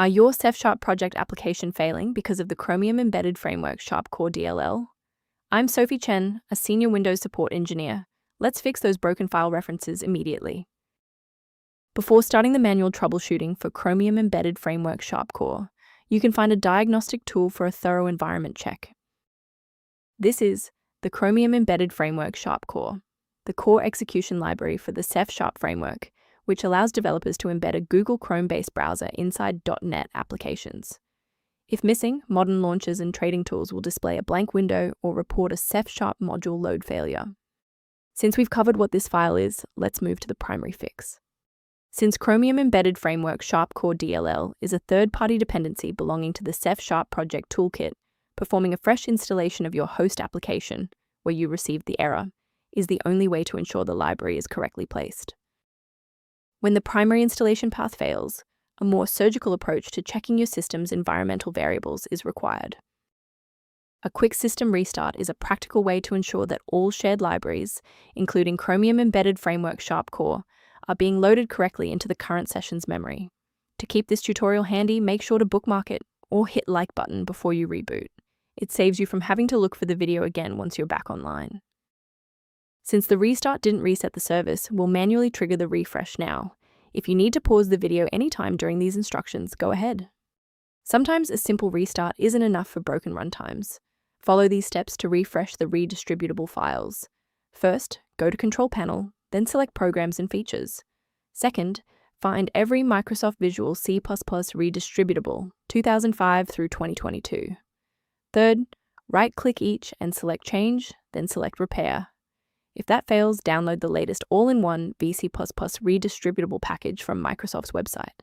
Are your CefSharp project application failing because of the Chromium embedded framework Cefsharp.core DLL? I'm Sophie Chen, a senior Windows support engineer. Let's fix those broken file references immediately. Before starting the manual troubleshooting for Chromium embedded framework Cefsharp.core, you can find a diagnostic tool for a thorough environment check. This is the Chromium embedded framework Cefsharp.core, the core execution library for the CefSharp framework, which allows developers to embed a Google Chrome-based browser inside .NET applications. If missing, modern launchers and trading tools will display a blank window or report a CefSharp module load failure. Since we've covered what this file is, let's move to the primary fix. Since Chromium Embedded Framework Cefsharp.core DLL is a third-party dependency belonging to the CefSharp Project toolkit, performing a fresh installation of your host application, where you received the error, is the only way to ensure the library is correctly placed. When the primary installation path fails, a more surgical approach to checking your system's environmental variables is required. A quick system restart is a practical way to ensure that all shared libraries, including Chromium Embedded Framework Cefsharp.core, are being loaded correctly into the current session's memory. To keep this tutorial handy, make sure to bookmark it or hit like button before you reboot. It saves you from having to look for the video again once you're back online. Since the restart didn't reset the service, we'll manually trigger the refresh now. If you need to pause the video anytime during these instructions, go ahead. Sometimes a simple restart isn't enough for broken runtimes. Follow these steps to refresh the redistributable files. First, go to Control Panel, then select Programs and Features. Second, find every Microsoft Visual C++ redistributable 2005 through 2022. Third, right-click each and select Change, then select Repair. If that fails, download the latest all-in-one VC++ redistributable package from Microsoft's website.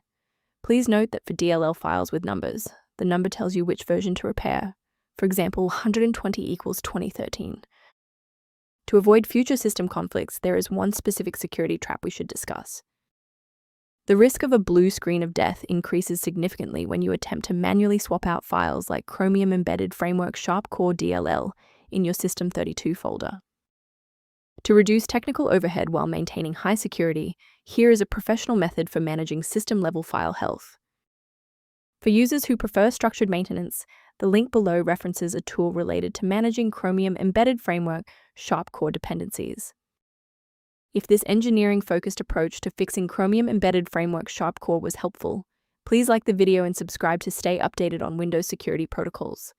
Please note that for DLL files with numbers, the number tells you which version to repair. For example, 120 equals 2013. To avoid future system conflicts, there is one specific security trap we should discuss. The risk of a blue screen of death increases significantly when you attempt to manually swap out files like Chromium Embedded Framework Cefsharp.core DLL in your System32 folder. To reduce technical overhead while maintaining high security, here is a professional method for managing system-level file health. For users who prefer structured maintenance, the link below references a tool related to managing Chromium Embedded Framework Cefsharp.core dependencies. If this engineering-focused approach to fixing Chromium Embedded Framework Cefsharp.core was helpful, please like the video and subscribe to stay updated on Windows security protocols.